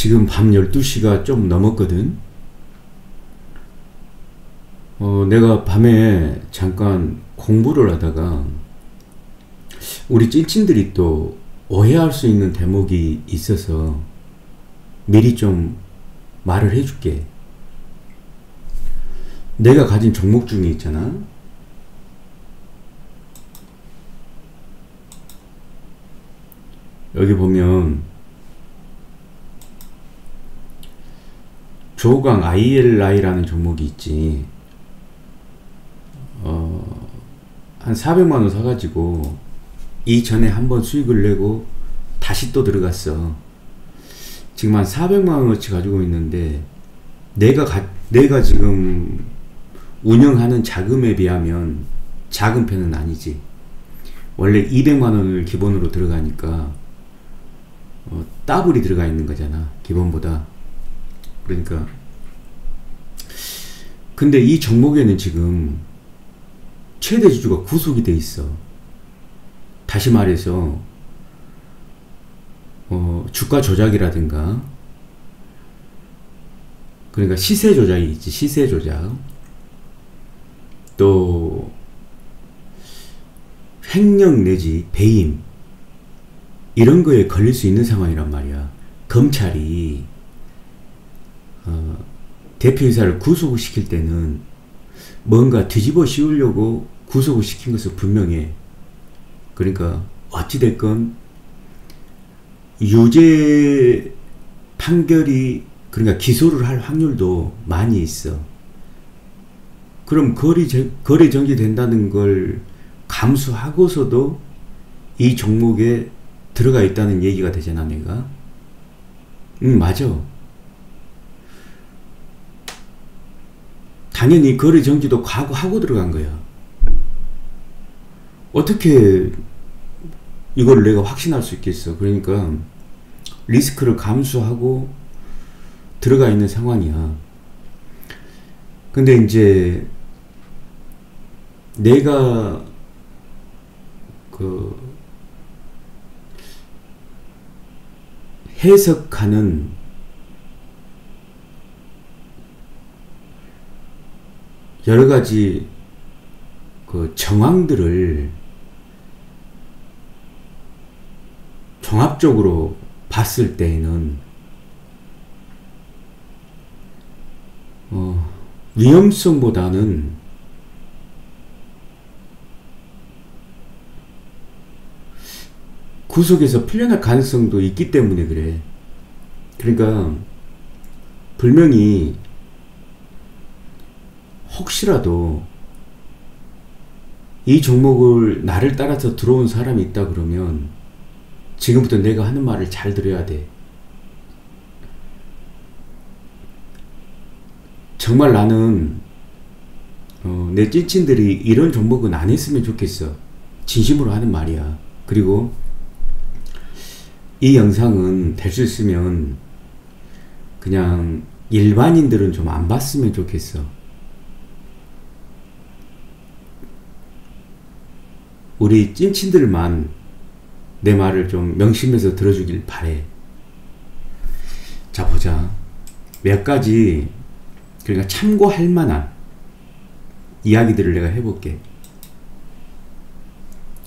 지금 밤 12시가 좀 넘었거든. 내가 밤에 잠깐 공부를 하다가 우리 찐친들이 또 오해할 수 있는 대목이 있어서 미리 좀 말을 해줄게. 내가 가진 종목 중에 있잖아. 여기 보면 조강 ILI라는 종목이 있지. 한 400만원 사가지고 이전에 한번 수익을 내고 다시 또 들어갔어. 지금 한 400만원어치 가지고 있는데 내가 지금 운영하는 자금에 비하면 작은 편은 아니지. 원래 200만원을 기본으로 들어가니까 더블이 들어가 있는 거잖아, 기본보다. 그러니까 근데 이 종목에는 지금 최대 주주가 구속이 돼 있어. 다시 말해서 주가 조작이라든가, 그러니까 시세 조작이 있지. 시세 조작. 또 횡령 내지 배임, 이런 거에 걸릴 수 있는 상황이란 말이야. 검찰이 대표이사를 구속을 시킬 때는 뭔가 뒤집어 씌우려고 구속을 시킨 것은 분명해. 그러니까 어찌됐건 유죄 판결이, 그러니까 기소를 할 확률도 많이 있어. 그럼 거래 정지된다는 걸 감수하고서도 이 종목에 들어가 있다는 얘기가 되잖아, 내가. 맞아. 당연히 거래 정지도 각오하고 들어간 거야. 어떻게 이걸 내가 확신할 수 있겠어. 그러니까 리스크를 감수하고 들어가 있는 상황이야. 근데 이제 내가 해석하는 여러가지 정황들을 종합적으로 봤을 때에는 위험성보다는 구속에서 풀려날 가능성도 있기 때문에 그래. 그러니까 분명히 혹시라도 이 종목을 나를 따라서 들어온 사람이 있다 그러면 지금부터 내가 하는 말을 잘 들어야 돼. 정말 나는 내 찐친들이 이런 종목은 안 했으면 좋겠어. 진심으로 하는 말이야. 그리고 이 영상은 될 수 있으면 그냥 일반인들은 좀 안 봤으면 좋겠어. 우리 찐친들만 내 말을 좀 명심해서 들어주길 바래. 자, 보자. 몇 가지, 그러니까 참고할 만한 이야기들을 내가 해볼게.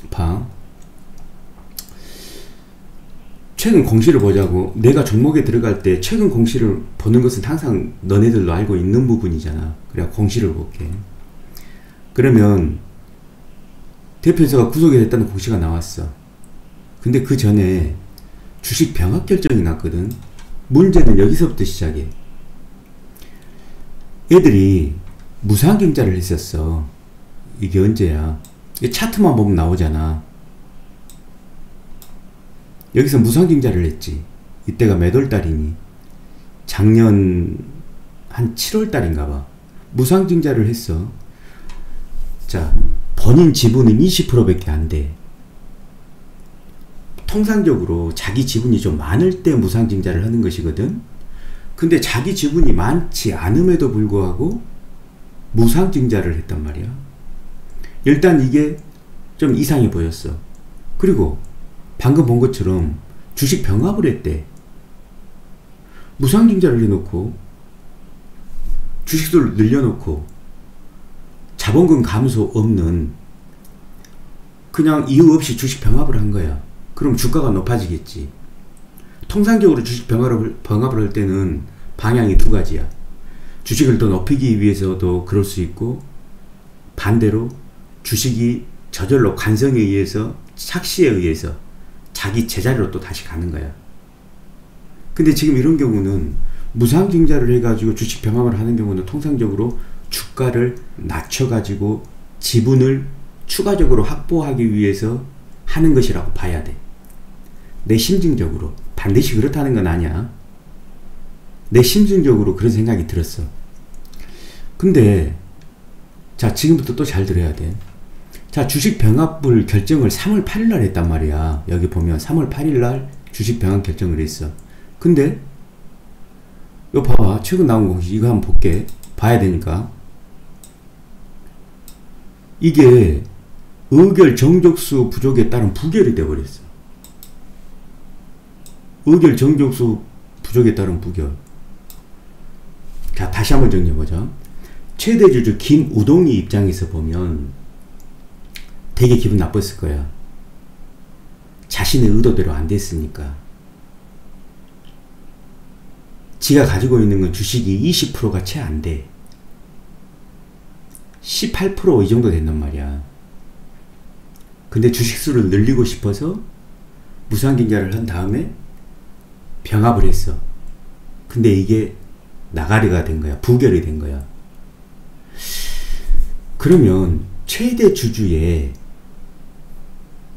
봐. 최근 공시를 보자고. 내가 종목에 들어갈 때 최근 공시를 보는 것은 항상 너네들도 알고 있는 부분이잖아. 그래, 공시를 볼게. 그러면 대표이사가 구속이 됐다는 공시가 나왔어. 근데 그 전에 주식 병합 결정이 났거든. 문제는 여기서부터 시작해. 애들이 무상증자를 했었어. 이게 언제야? 이게 차트만 보면 나오잖아. 여기서 무상증자를 했지. 이때가 몇 월달이니? 작년 한 7월달인가봐. 무상증자를 했어. 자, 본인 지분은 20%밖에 안 돼. 통상적으로 자기 지분이 좀 많을 때 무상증자를 하는 것이거든. 근데 자기 지분이 많지 않음에도 불구하고 무상증자를 했단 말이야. 일단 이게 좀 이상해 보였어. 그리고 방금 본 것처럼 주식 병합을 했대. 무상증자를 해놓고 주식수를 늘려놓고 자본금 감소 없는 그냥 이유 없이 주식 병합을 한 거야. 그럼 주가가 높아지겠지. 통상적으로 주식 병합을 할 때는 방향이 두 가지야. 주식을 더 높이기 위해서도 그럴 수 있고, 반대로 주식이 저절로 관성에 의해서, 착시에 의해서 자기 제자리로 또 다시 가는 거야. 근데 지금 이런 경우는 무상증자를 해가지고 주식 병합을 하는 경우는 통상적으로 주가를 낮춰가지고 지분을 추가적으로 확보하기 위해서 하는 것이라고 봐야 돼. 내 심증적으로. 반드시 그렇다는 건 아니야. 내 심증적으로 그런 생각이 들었어. 근데 자, 지금부터 또 잘 들어야 돼. 자, 주식 병합을 결정을 3월 8일 날 했단 말이야. 여기 보면 3월 8일 날 주식 병합 결정을 했어. 근데 이거 봐봐. 최근 나온 거 이거 한번 볼게. 봐야 되니까. 이게 의결 정족수 부족에 따른 부결이 되어버렸어. 의결 정족수 부족에 따른 부결. 자, 다시 한번 정리해보자. 최대 주주 김우동이 입장에서 보면 되게 기분 나빴을 거야. 자신의 의도대로 안 됐으니까. 지가 가지고 있는 건 주식이 20%가 채 안 돼. 18% 이 정도 된단 말이야. 근데 주식수를 늘리고 싶어서 무상증자를 한 다음에 병합을 했어. 근데 이게 나가리가 된 거야. 부결이 된 거야. 그러면 최대 주주에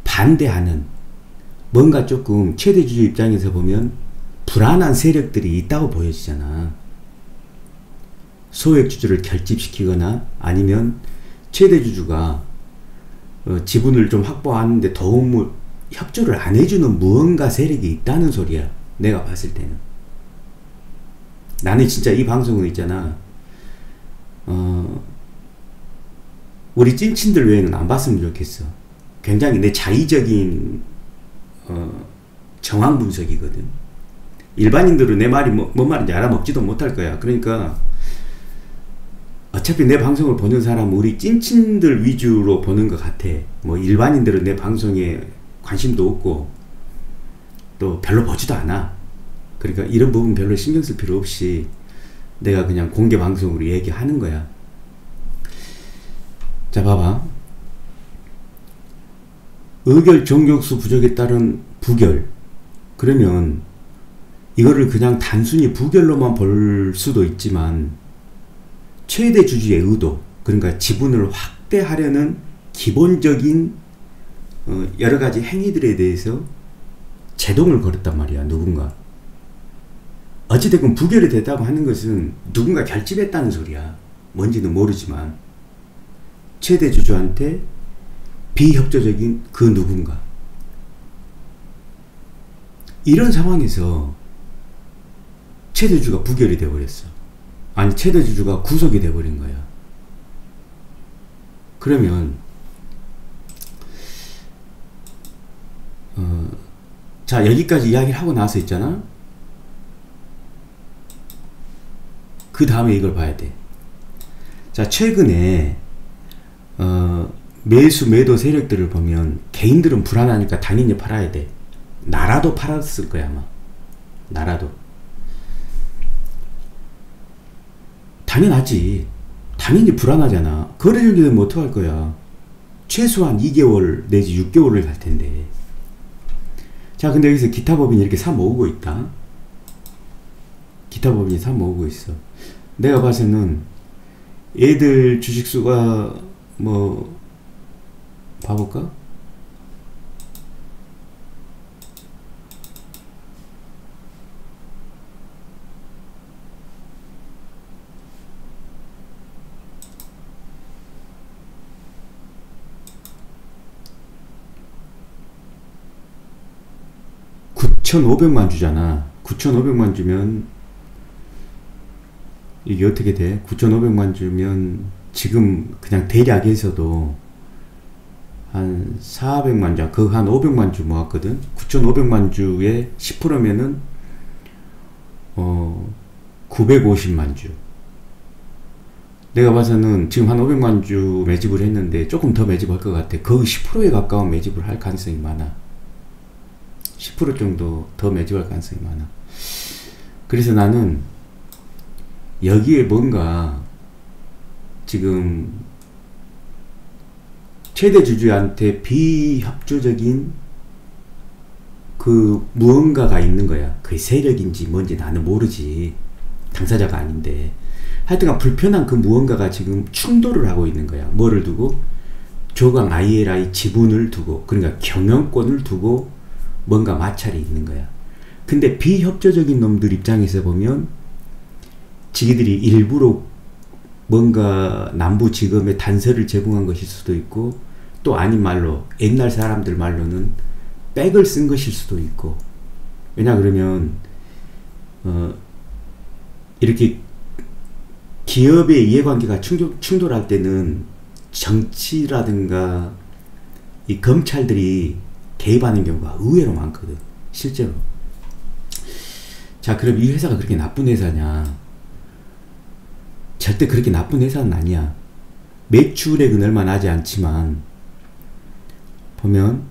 반대하는, 뭔가 조금 최대 주주 입장에서 보면 불안한 세력들이 있다고 보여지잖아. 소액 주주를 결집시키거나 아니면 최대 주주가 지분을 좀 확보하는데 도움을, 협조를 안 해주는 무언가 세력이 있다는 소리야. 내가 봤을 때는. 나는 진짜 이 방송은 있잖아. 우리 찐친들 외에는 안 봤으면 좋겠어. 굉장히 내 자의적인 정황 분석이거든. 일반인들은 내 말이 뭔 말인지 알아먹지도 못할 거야. 그러니까 어차피 내 방송을 보는 사람은 우리 찐친들 위주로 보는 것 같아. 뭐 일반인들은 내 방송에 관심도 없고 또 별로 보지도 않아. 그러니까 이런 부분 별로 신경 쓸 필요 없이 내가 그냥 공개 방송으로 얘기하는 거야. 자, 봐봐. 의결 정족수 부족에 따른 부결. 그러면 이거를 그냥 단순히 부결로만 볼 수도 있지만 최대 주주의 의도, 그러니까 지분을 확대하려는 기본적인 여러가지 행위들에 대해서 제동을 걸었단 말이야. 누군가. 어찌됐건 부결이 됐다고 하는 것은 누군가 결집했다는 소리야. 뭔지는 모르지만 최대 주주한테 비협조적인 그 누군가. 이런 상황에서 최대 주주가 부결이 돼버렸어. 아니, 최대 주주가 구속이 돼버린 거야. 그러면 자, 여기까지 이야기를 하고 나서 있잖아. 그 다음에 이걸 봐야 돼. 자, 최근에 매수 매도 세력들을 보면 개인들은 불안하니까 당연히 팔아야 돼. 나라도 팔았을 거야 아마. 나라도. 당연하지. 당연히 불안하잖아. 거래 정지되면 어떡할 거야. 최소한 2개월 내지 6개월을 갈 텐데. 자, 근데 여기서 기타 법인이 이렇게 사 모으고 있다. 기타 법인이 사 모으고 있어. 내가 봐서는 얘들 주식수가 뭐 봐볼까? (9,500만) 주잖아. 9,500만 주면 이게 어떻게 돼? 9,500만 주면 지금 그냥 대략에서도 한 400만 주, 한 500만 주 모았거든. 9,500만 주에 10%면은 어, 950만 주. 내가 봐서는 지금 한 500만 주 매집을 했는데 조금 더 매집할 것 같아. 거의 10%에 가까운 매집을 할 가능성이 많아. 10% 정도 더 매집할 가능성이 많아. 그래서 나는 여기에 뭔가 지금 최대 주주한테 비협조적인 그 무언가가 있는 거야. 그게 세력인지 뭔지 나는 모르지. 당사자가 아닌데. 하여튼간 불편한 그 무언가가 지금 충돌을 하고 있는 거야. 뭐를 두고? 조강 ILI 지분을 두고, 그러니까 경영권을 두고 뭔가 마찰이 있는 거야. 근데 비협조적인 놈들 입장에서 보면 지기들이 일부러 뭔가 남부지검에 단서를 제공한 것일 수도 있고, 또 아닌 말로 옛날 사람들 말로는 백을 쓴 것일 수도 있고. 왜냐 그러면 이렇게 기업의 이해관계가 충돌할 때는 정치라든가 이 검찰들이 개입하는 경우가 의외로 많거든. 실제로. 자, 그럼 이 회사가 그렇게 나쁜 회사냐? 절대 그렇게 나쁜 회사는 아니야. 매출액은 얼마 나지 않지만 보면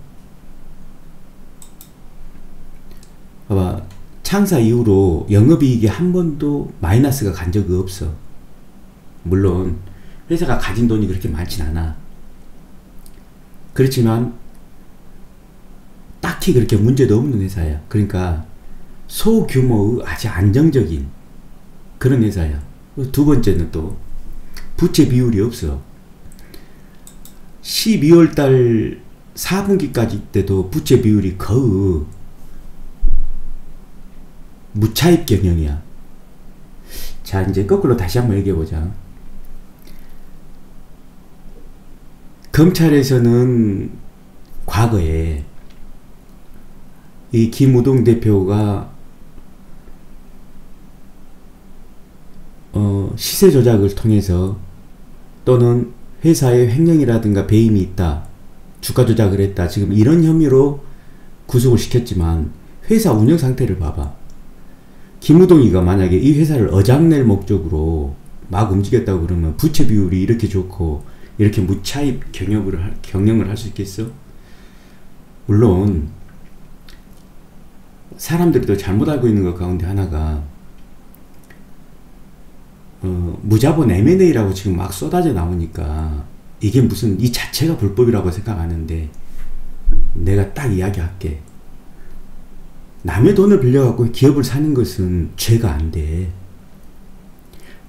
봐봐, 창사 이후로 영업이익이 한 번도 마이너스가 간 적이 없어. 물론 회사가 가진 돈이 그렇게 많진 않아. 그렇지만 딱히 그렇게 문제도 없는 회사야. 그러니까 소규모의 아주 안정적인 그런 회사야. 두 번째는 또 부채 비율이 없어. 12월달 4분기까지 때도 부채 비율이 거의 무차입 경영이야. 자, 이제 거꾸로 다시 한번 얘기해보자. 검찰에서는 과거에 이 김우동 대표가 시세 조작을 통해서 또는 회사에 횡령이라든가 배임이 있다, 주가 조작을 했다, 지금 이런 혐의로 구속을 시켰지만 회사 운영 상태를 봐봐. 김우동이가 만약에 이 회사를 어장낼 목적으로 막 움직였다고 그러면 부채 비율이 이렇게 좋고 이렇게 무차입 경영을 할 수 있겠어? 물론 사람들이 또 잘못 알고 있는 것 가운데 하나가 무자본 M&A라고 지금 막 쏟아져 나오니까 이게 무슨 이 자체가 불법이라고 생각하는데, 내가 딱 이야기할게. 남의 돈을 빌려갖고 기업을 사는 것은 죄가 안 돼.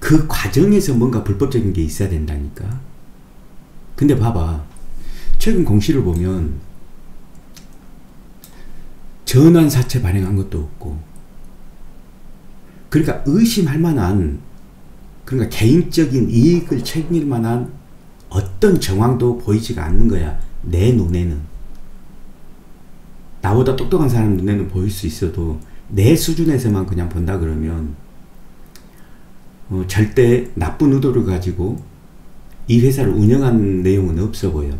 그 과정에서 뭔가 불법적인 게 있어야 된다니까. 근데 봐봐, 최근 공시를 보면 전환사채 발행한 것도 없고, 그러니까 의심할 만한, 그러니까 개인적인 이익을 챙길 만한 어떤 정황도 보이지가 않는 거야. 내 눈에는. 나보다 똑똑한 사람 눈에는 보일 수 있어도 내 수준에서만 그냥 본다 그러면 절대 나쁜 의도를 가지고 이 회사를 운영한 내용은 없어 보여.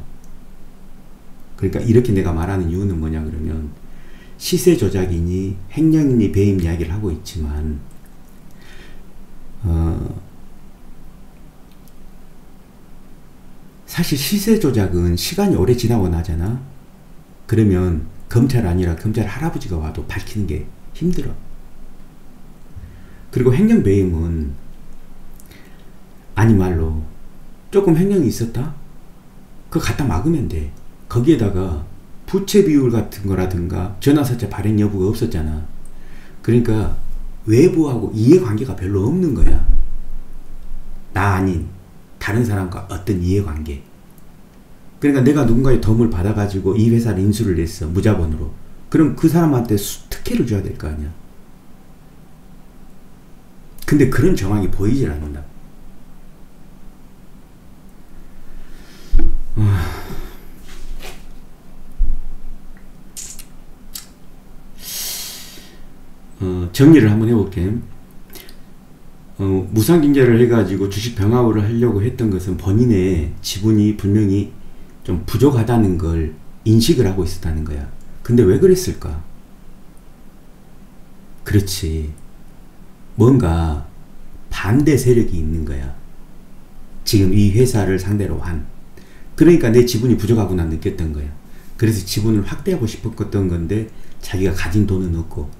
그러니까 이렇게 내가 말하는 이유는 뭐냐 그러면, 시세 조작이니 횡령이니 배임 이야기를 하고 있지만 사실 시세 조작은 시간이 오래 지나고 나잖아. 그러면 검찰 아니라 검찰 할아버지가 와도 밝히는 게 힘들어. 그리고 횡령 배임은 아니 말로 조금 횡령이 있었다? 그거 갖다 막으면 돼. 거기에다가 부채 비율 같은 거라든가 전환사채 발행 여부가 없었잖아. 그러니까 외부하고 이해관계가 별로 없는 거야. 나 아닌 다른 사람과 어떤 이해관계. 그러니까 내가 누군가의 도움을 받아가지고 이 회사를 인수를 했어, 무자본으로. 그럼 그 사람한테 특혜를 줘야 될 거 아니야. 근데 그런 정황이 보이질 않는다. 정리를 한번 해볼게. 무상증자를 해가지고 주식 병합을 하려고 했던 것은 본인의 지분이 분명히 좀 부족하다는 걸 인식을 하고 있었다는 거야. 근데 왜 그랬을까? 그렇지. 뭔가 반대 세력이 있는 거야. 지금 이 회사를 상대로 한. 그러니까 내 지분이 부족하구나 느꼈던 거야. 그래서 지분을 확대하고 싶었던 건데 자기가 가진 돈은 없고,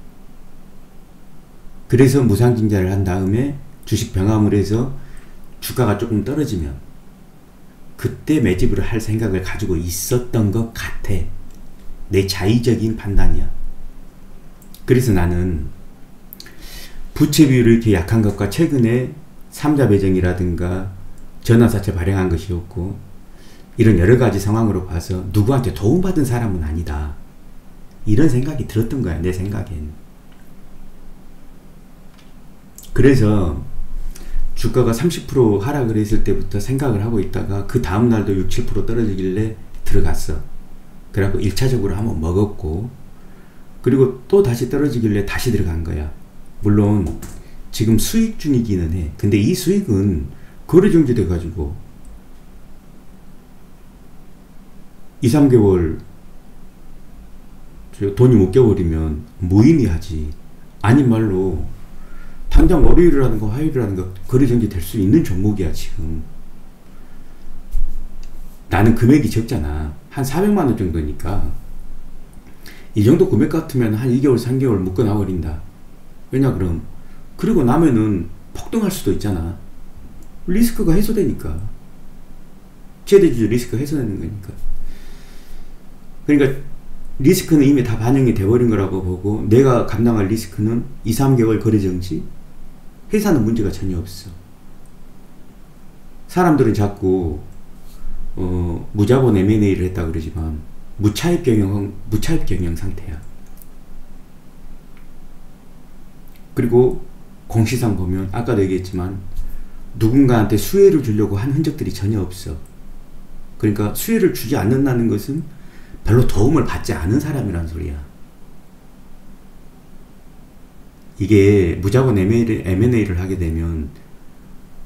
그래서 무상증자를 한 다음에 주식 병합을 해서 주가가 조금 떨어지면 그때 매집을 할 생각을 가지고 있었던 것 같아. 내 자의적인 판단이야. 그래서 나는 부채 비율이 이렇게 약한 것과 최근에 3자 배정이라든가 전환사채 발행한 것이었고, 이런 여러가지 상황으로 봐서 누구한테 도움받은 사람은 아니다, 이런 생각이 들었던 거야, 내 생각엔. 그래서 주가가 30% 하락을 했을 때부터 생각을 하고 있다가 그 다음날도 6, 7% 떨어지길래 들어갔어. 그래갖고 1차적으로 한번 먹었고, 그리고 또 다시 떨어지길래 다시 들어간 거야. 물론 지금 수익 중이기는 해. 근데 이 수익은 거래 정지돼 가지고 2, 3개월 돈이 못 껴버리면 무의미하지. 아닌 말로 당장 월요일이라든가 화요일이라든가 거래 정지 될 수 있는 종목이야. 지금 나는 금액이 적잖아. 한 400만원 정도니까 이 정도 금액 같으면 한 2개월 3개월 묶어놔 버린다. 왜냐 그럼 그리고 나면은 폭등할 수도 있잖아. 리스크가 해소되니까. 최대주주 리스크가 해소되는 거니까. 그러니까 리스크는 이미 다 반영이 돼버린 거라고 보고, 내가 감당할 리스크는 2, 3개월 거래정지. 회사는 문제가 전혀 없어. 사람들은 자꾸 무자본 M&A를 했다 그러지만 무차입 경영 상태야. 그리고 공시상 보면 아까도 얘기했지만 누군가한테 수혜를 주려고 한 흔적들이 전혀 없어. 그러니까 수혜를 주지 않는다는 것은 별로 도움을 받지 않은 사람이란 소리야. 이게 무자본 M&A를 하게 되면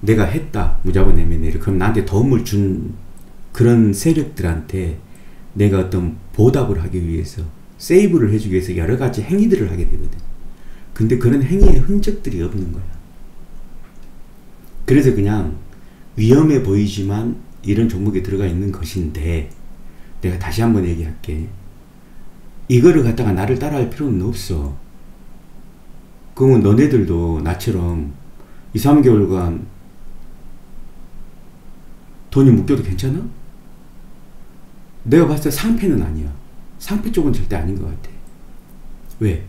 내가 했다, 무자본 M&A를. 그럼 나한테 도움을 준 그런 세력들한테 내가 어떤 보답을 하기 위해서, 세이브를 해주기 위해서 여러 가지 행위들을 하게 되거든. 근데 그런 행위의 흔적들이 없는 거야. 그래서 그냥 위험해 보이지만 이런 종목에 들어가 있는 것인데, 내가 다시 한번 얘기할게. 이거를 갖다가 나를 따라할 필요는 없어. 그러면 너네들도 나처럼 2, 3개월간 돈이 묶여도 괜찮아? 내가 봤을 때 상패는 아니야. 상패 쪽은 절대 아닌 것 같아. 왜?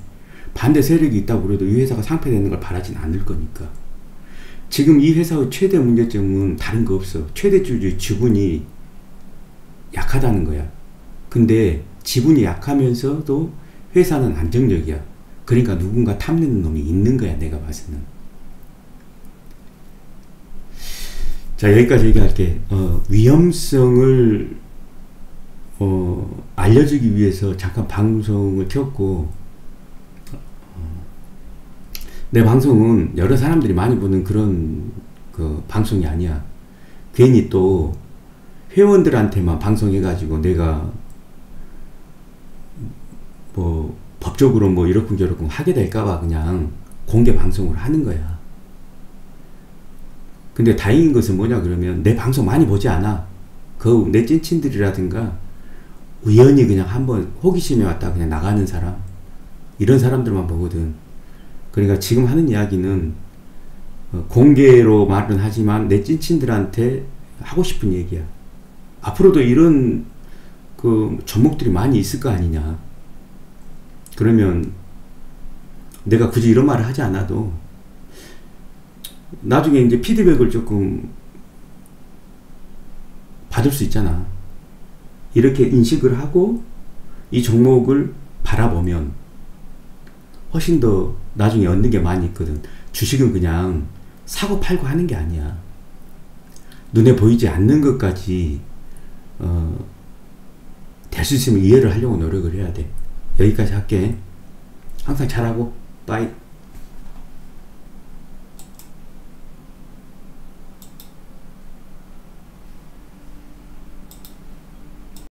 반대 세력이 있다고 그래도 이 회사가 상패되는 걸 바라진 않을 거니까. 지금 이 회사의 최대 문제점은 다른 거 없어. 최대주주의 지분이 약하다는 거야. 근데 지분이 약하면서도 회사는 안정적이야. 그러니까 누군가 탐내는 놈이 있는 거야, 내가 봐서는. 자, 여기까지 얘기할게. 위험성을 알려주기 위해서 잠깐 방송을 켰고, 내 방송은 여러 사람들이 많이 보는 그런 방송이 아니야. 괜히 또 회원들한테만 방송해가지고 내가 뭐 법적으로 뭐 이러쿵저러쿵 하게 될까봐 그냥 공개 방송을 하는 거야. 근데 다행인 것은 뭐냐 그러면 내 방송 많이 보지 않아. 그 내 찐친들이라든가 우연히 그냥 한번 호기심에 왔다 그냥 나가는 사람, 이런 사람들만 보거든. 그러니까 지금 하는 이야기는 공개로 말은 하지만 내 찐친들한테 하고 싶은 얘기야. 앞으로도 이런 종목들이 많이 있을 거 아니냐. 그러면 내가 굳이 이런 말을 하지 않아도 나중에 이제 피드백을 조금 받을 수 있잖아. 이렇게 인식을 하고 이 종목을 바라보면 훨씬 더 나중에 얻는 게 많이 있거든. 주식은 그냥 사고 팔고 하는 게 아니야. 눈에 보이지 않는 것까지 될 수 있으면 이해를 하려고 노력을 해야 돼. 여기까지 할게. 항상 잘하고. 빠이.